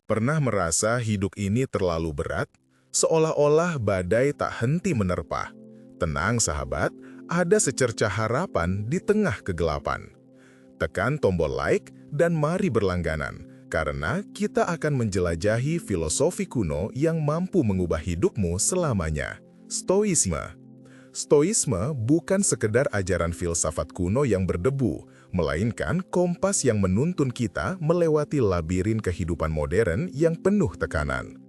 Pernah merasa hidup ini terlalu berat? Seolah-olah badai tak henti menerpa. Tenang sahabat, ada secercah harapan di tengah kegelapan. Tekan tombol like dan mari berlangganan, karena kita akan menjelajahi filosofi kuno yang mampu mengubah hidupmu selamanya. Stoisme. Stoisme bukan sekedar ajaran filsafat kuno yang berdebu, melainkan kompas yang menuntun kita melewati labirin kehidupan modern yang penuh tekanan.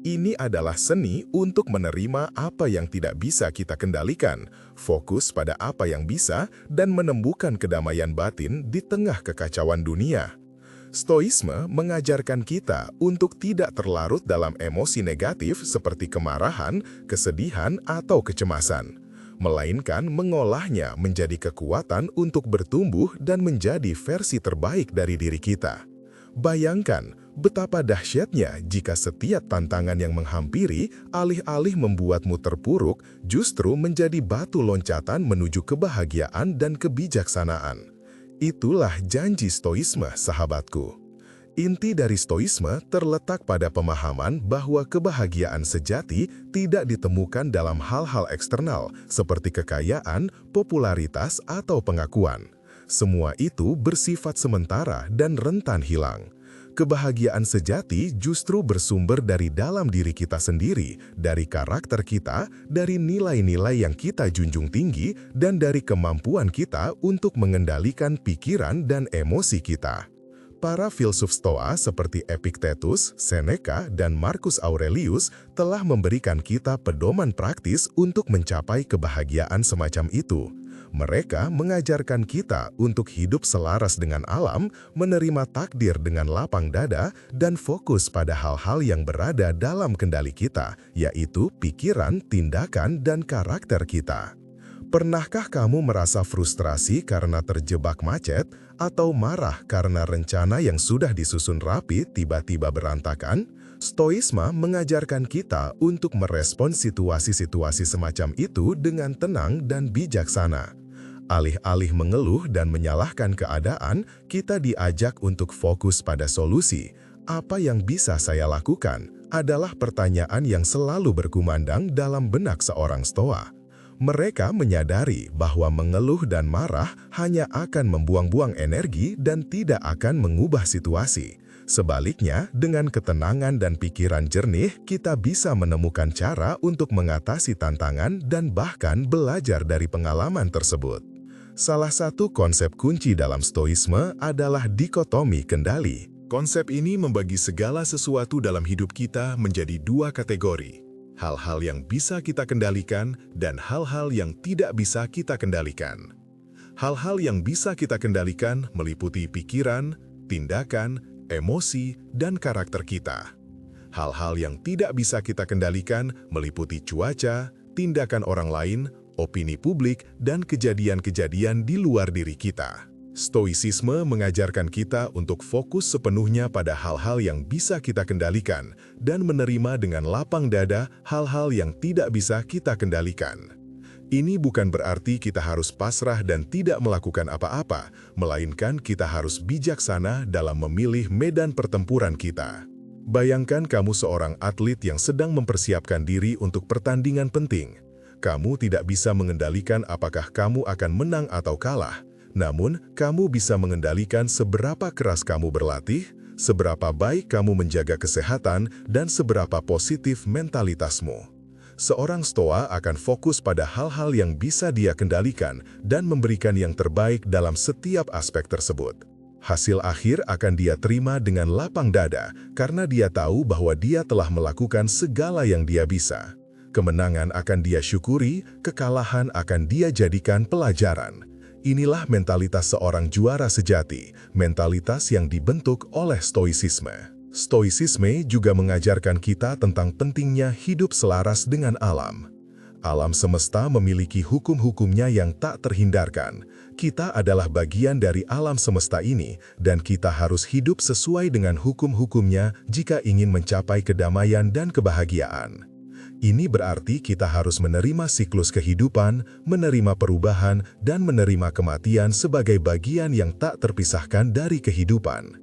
Ini adalah seni untuk menerima apa yang tidak bisa kita kendalikan, fokus pada apa yang bisa, dan menemukan kedamaian batin di tengah kekacauan dunia. Stoisme mengajarkan kita untuk tidak terlarut dalam emosi negatif seperti kemarahan, kesedihan, atau kecemasan, melainkan mengolahnya menjadi kekuatan untuk bertumbuh dan menjadi versi terbaik dari diri kita. Bayangkan betapa dahsyatnya jika setiap tantangan yang menghampiri, alih-alih membuatmu terpuruk, justru menjadi batu loncatan menuju kebahagiaan dan kebijaksanaan. Itulah janji stoisme, sahabatku. Inti dari stoisme terletak pada pemahaman bahwa kebahagiaan sejati tidak ditemukan dalam hal-hal eksternal seperti kekayaan, popularitas, atau pengakuan. Semua itu bersifat sementara dan rentan hilang. Kebahagiaan sejati justru bersumber dari dalam diri kita sendiri, dari karakter kita, dari nilai-nilai yang kita junjung tinggi, dan dari kemampuan kita untuk mengendalikan pikiran dan emosi kita. Para filsuf Stoa seperti Epictetus, Seneca, dan Marcus Aurelius telah memberikan kita pedoman praktis untuk mencapai kebahagiaan semacam itu. Mereka mengajarkan kita untuk hidup selaras dengan alam, menerima takdir dengan lapang dada, dan fokus pada hal-hal yang berada dalam kendali kita, yaitu pikiran, tindakan, dan karakter kita. Pernahkah kamu merasa frustrasi karena terjebak macet, atau marah karena rencana yang sudah disusun rapi tiba-tiba berantakan? Stoisme mengajarkan kita untuk merespons situasi-situasi semacam itu dengan tenang dan bijaksana. Alih-alih mengeluh dan menyalahkan keadaan, kita diajak untuk fokus pada solusi. Apa yang bisa saya lakukan adalah pertanyaan yang selalu berkumandang dalam benak seorang Stoa. Mereka menyadari bahwa mengeluh dan marah hanya akan membuang-buang energi dan tidak akan mengubah situasi. Sebaliknya, dengan ketenangan dan pikiran jernih, kita bisa menemukan cara untuk mengatasi tantangan dan bahkan belajar dari pengalaman tersebut. Salah satu konsep kunci dalam stoisme adalah dikotomi kendali. Konsep ini membagi segala sesuatu dalam hidup kita menjadi dua kategori. Hal-hal yang bisa kita kendalikan dan hal-hal yang tidak bisa kita kendalikan. Hal-hal yang bisa kita kendalikan meliputi pikiran, tindakan, emosi, dan karakter kita. Hal-hal yang tidak bisa kita kendalikan meliputi cuaca, tindakan orang lain, opini publik, dan kejadian-kejadian di luar diri kita. Stoicisme mengajarkan kita untuk fokus sepenuhnya pada hal-hal yang bisa kita kendalikan dan menerima dengan lapang dada hal-hal yang tidak bisa kita kendalikan. Ini bukan berarti kita harus pasrah dan tidak melakukan apa-apa, melainkan kita harus bijaksana dalam memilih medan pertempuran kita. Bayangkan kamu seorang atlet yang sedang mempersiapkan diri untuk pertandingan penting. Kamu tidak bisa mengendalikan apakah kamu akan menang atau kalah, namun kamu bisa mengendalikan seberapa keras kamu berlatih, seberapa baik kamu menjaga kesehatan, dan seberapa positif mentalitasmu. Seorang Stoa akan fokus pada hal-hal yang bisa dia kendalikan dan memberikan yang terbaik dalam setiap aspek tersebut. Hasil akhir akan dia terima dengan lapang dada karena dia tahu bahwa dia telah melakukan segala yang dia bisa. Kemenangan akan dia syukuri, kekalahan akan dia jadikan pelajaran. Inilah mentalitas seorang juara sejati, mentalitas yang dibentuk oleh stoicisme. Stoicisme juga mengajarkan kita tentang pentingnya hidup selaras dengan alam. Alam semesta memiliki hukum-hukumnya yang tak terhindarkan. Kita adalah bagian dari alam semesta ini, dan kita harus hidup sesuai dengan hukum-hukumnya jika ingin mencapai kedamaian dan kebahagiaan. Ini berarti kita harus menerima siklus kehidupan, menerima perubahan, dan menerima kematian sebagai bagian yang tak terpisahkan dari kehidupan.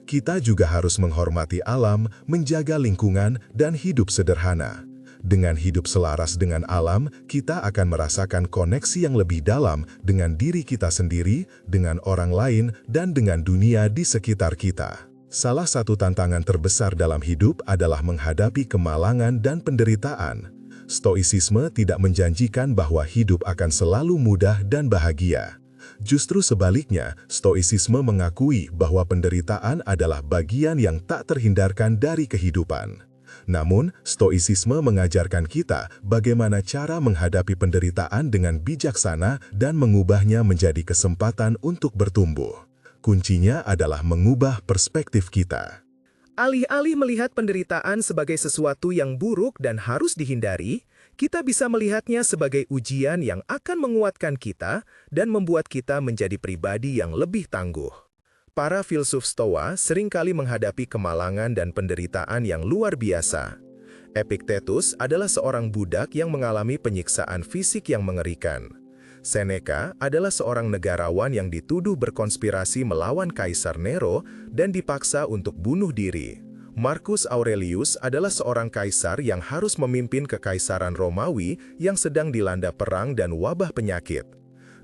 Kita juga harus menghormati alam, menjaga lingkungan, dan hidup sederhana. Dengan hidup selaras dengan alam, kita akan merasakan koneksi yang lebih dalam dengan diri kita sendiri, dengan orang lain, dan dengan dunia di sekitar kita. Salah satu tantangan terbesar dalam hidup adalah menghadapi kemalangan dan penderitaan. Stoicisme tidak menjanjikan bahwa hidup akan selalu mudah dan bahagia. Justru sebaliknya, Stoicisme mengakui bahwa penderitaan adalah bagian yang tak terhindarkan dari kehidupan. Namun, Stoicisme mengajarkan kita bagaimana cara menghadapi penderitaan dengan bijaksana dan mengubahnya menjadi kesempatan untuk bertumbuh. Kuncinya adalah mengubah perspektif kita. Alih-alih melihat penderitaan sebagai sesuatu yang buruk dan harus dihindari, kita bisa melihatnya sebagai ujian yang akan menguatkan kita dan membuat kita menjadi pribadi yang lebih tangguh. Para filsuf Stoa seringkali menghadapi kemalangan dan penderitaan yang luar biasa. Epictetus adalah seorang budak yang mengalami penyiksaan fisik yang mengerikan. Seneca adalah seorang negarawan yang dituduh berkonspirasi melawan Kaisar Nero dan dipaksa untuk bunuh diri. Marcus Aurelius adalah seorang kaisar yang harus memimpin kekaisaran Romawi yang sedang dilanda perang dan wabah penyakit.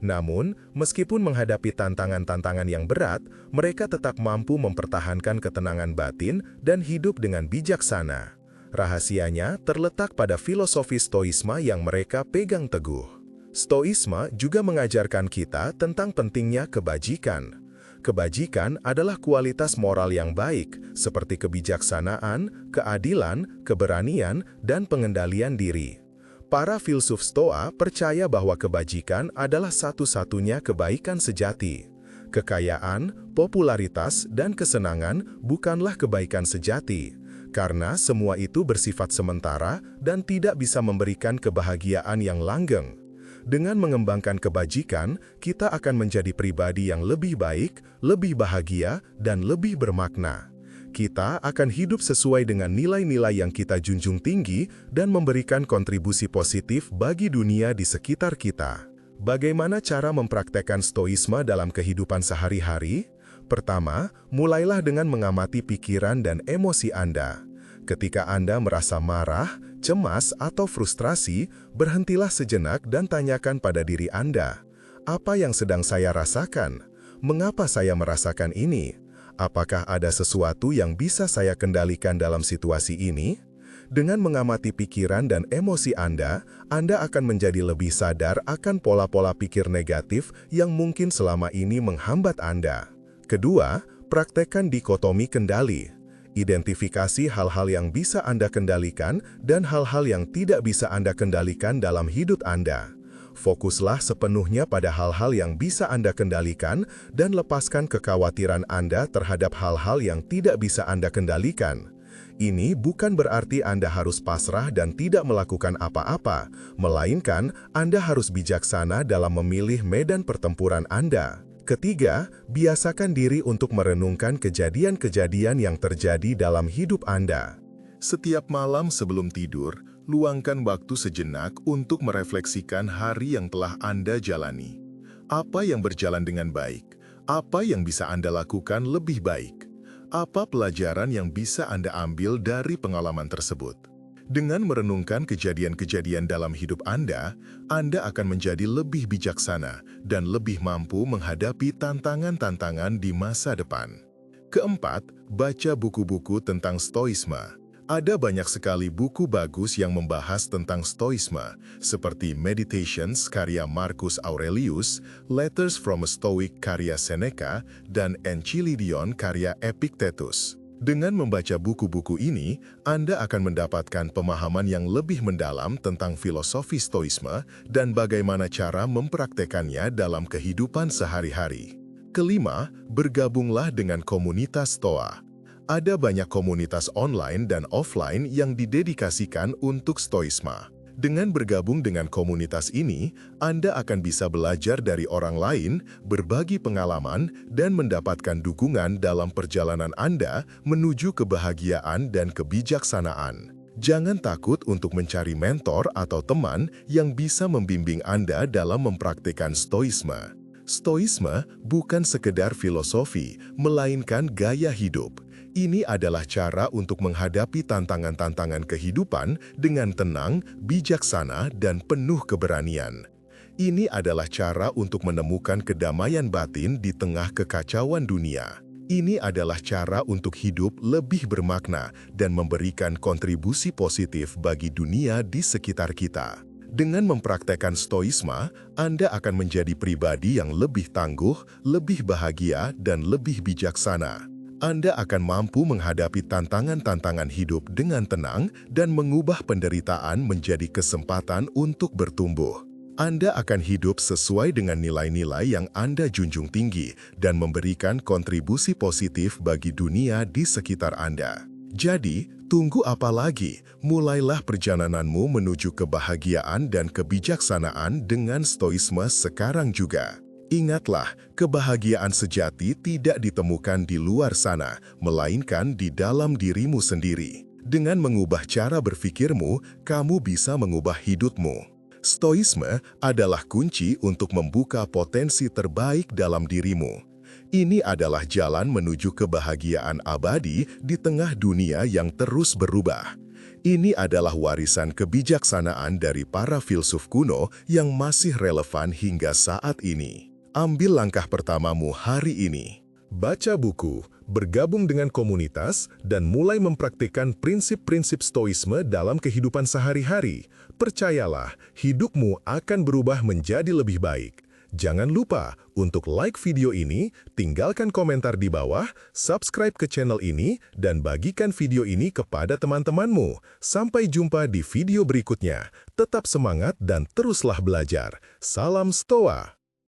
Namun, meskipun menghadapi tantangan-tantangan yang berat, mereka tetap mampu mempertahankan ketenangan batin dan hidup dengan bijaksana. Rahasianya terletak pada filosofi Stoisme yang mereka pegang teguh. Stoisme juga mengajarkan kita tentang pentingnya kebajikan. Kebajikan adalah kualitas moral yang baik, seperti kebijaksanaan, keadilan, keberanian, dan pengendalian diri. Para filsuf Stoa percaya bahwa kebajikan adalah satu-satunya kebaikan sejati. Kekayaan, popularitas, dan kesenangan bukanlah kebaikan sejati, karena semua itu bersifat sementara dan tidak bisa memberikan kebahagiaan yang langgeng. Dengan mengembangkan kebajikan, kita akan menjadi pribadi yang lebih baik, lebih bahagia, dan lebih bermakna. Kita akan hidup sesuai dengan nilai-nilai yang kita junjung tinggi dan memberikan kontribusi positif bagi dunia di sekitar kita. Bagaimana cara mempraktekkan Stoisme dalam kehidupan sehari-hari? Pertama, mulailah dengan mengamati pikiran dan emosi Anda. Ketika Anda merasa marah, cemas, atau frustrasi, berhentilah sejenak dan tanyakan pada diri Anda, apa yang sedang saya rasakan? Mengapa saya merasakan ini? Apakah ada sesuatu yang bisa saya kendalikan dalam situasi ini? Dengan mengamati pikiran dan emosi Anda akan menjadi lebih sadar akan pola-pola pikir negatif yang mungkin selama ini menghambat Anda. Kedua, praktekkan dikotomi kendali. Identifikasi hal-hal yang bisa Anda kendalikan dan hal-hal yang tidak bisa Anda kendalikan dalam hidup Anda. Fokuslah sepenuhnya pada hal-hal yang bisa Anda kendalikan dan lepaskan kekhawatiran Anda terhadap hal-hal yang tidak bisa Anda kendalikan. Ini bukan berarti Anda harus pasrah dan tidak melakukan apa-apa, melainkan Anda harus bijaksana dalam memilih medan pertempuran Anda. Ketiga, biasakan diri untuk merenungkan kejadian-kejadian yang terjadi dalam hidup Anda. Setiap malam sebelum tidur, luangkan waktu sejenak untuk merefleksikan hari yang telah Anda jalani. Apa yang berjalan dengan baik? Apa yang bisa Anda lakukan lebih baik? Apa pelajaran yang bisa Anda ambil dari pengalaman tersebut? Dengan merenungkan kejadian-kejadian dalam hidup Anda akan menjadi lebih bijaksana dan lebih mampu menghadapi tantangan-tantangan di masa depan. Keempat, baca buku-buku tentang Stoisme. Ada banyak sekali buku bagus yang membahas tentang Stoisme, seperti Meditations karya Marcus Aurelius, Letters from a Stoic karya Seneca, dan Enchiridion karya Epictetus. Dengan membaca buku-buku ini, Anda akan mendapatkan pemahaman yang lebih mendalam tentang filosofi Stoisme dan bagaimana cara mempraktekannya dalam kehidupan sehari-hari. Kelima, bergabunglah dengan komunitas Stoa. Ada banyak komunitas online dan offline yang didedikasikan untuk Stoisme. Dengan bergabung dengan komunitas ini, Anda akan bisa belajar dari orang lain, berbagi pengalaman, dan mendapatkan dukungan dalam perjalanan Anda menuju kebahagiaan dan kebijaksanaan. Jangan takut untuk mencari mentor atau teman yang bisa membimbing Anda dalam mempraktikkan Stoisme. Stoisme bukan sekedar filosofi, melainkan gaya hidup. Ini adalah cara untuk menghadapi tantangan-tantangan kehidupan dengan tenang, bijaksana, dan penuh keberanian. Ini adalah cara untuk menemukan kedamaian batin di tengah kekacauan dunia. Ini adalah cara untuk hidup lebih bermakna dan memberikan kontribusi positif bagi dunia di sekitar kita. Dengan mempraktekkan stoisme, Anda akan menjadi pribadi yang lebih tangguh, lebih bahagia, dan lebih bijaksana. Anda akan mampu menghadapi tantangan-tantangan hidup dengan tenang dan mengubah penderitaan menjadi kesempatan untuk bertumbuh. Anda akan hidup sesuai dengan nilai-nilai yang Anda junjung tinggi dan memberikan kontribusi positif bagi dunia di sekitar Anda. Jadi, tunggu apa lagi? Mulailah perjalananmu menuju kebahagiaan dan kebijaksanaan dengan stoisme sekarang juga. Ingatlah, kebahagiaan sejati tidak ditemukan di luar sana, melainkan di dalam dirimu sendiri. Dengan mengubah cara berpikirmu, kamu bisa mengubah hidupmu. Stoisme adalah kunci untuk membuka potensi terbaik dalam dirimu. Ini adalah jalan menuju kebahagiaan abadi di tengah dunia yang terus berubah. Ini adalah warisan kebijaksanaan dari para filsuf kuno yang masih relevan hingga saat ini. Ambil langkah pertamamu hari ini. Baca buku, bergabung dengan komunitas, dan mulai mempraktikkan prinsip-prinsip stoisme dalam kehidupan sehari-hari. Percayalah, hidupmu akan berubah menjadi lebih baik. Jangan lupa untuk like video ini, tinggalkan komentar di bawah, subscribe ke channel ini, dan bagikan video ini kepada teman-temanmu. Sampai jumpa di video berikutnya. Tetap semangat dan teruslah belajar. Salam Stoa!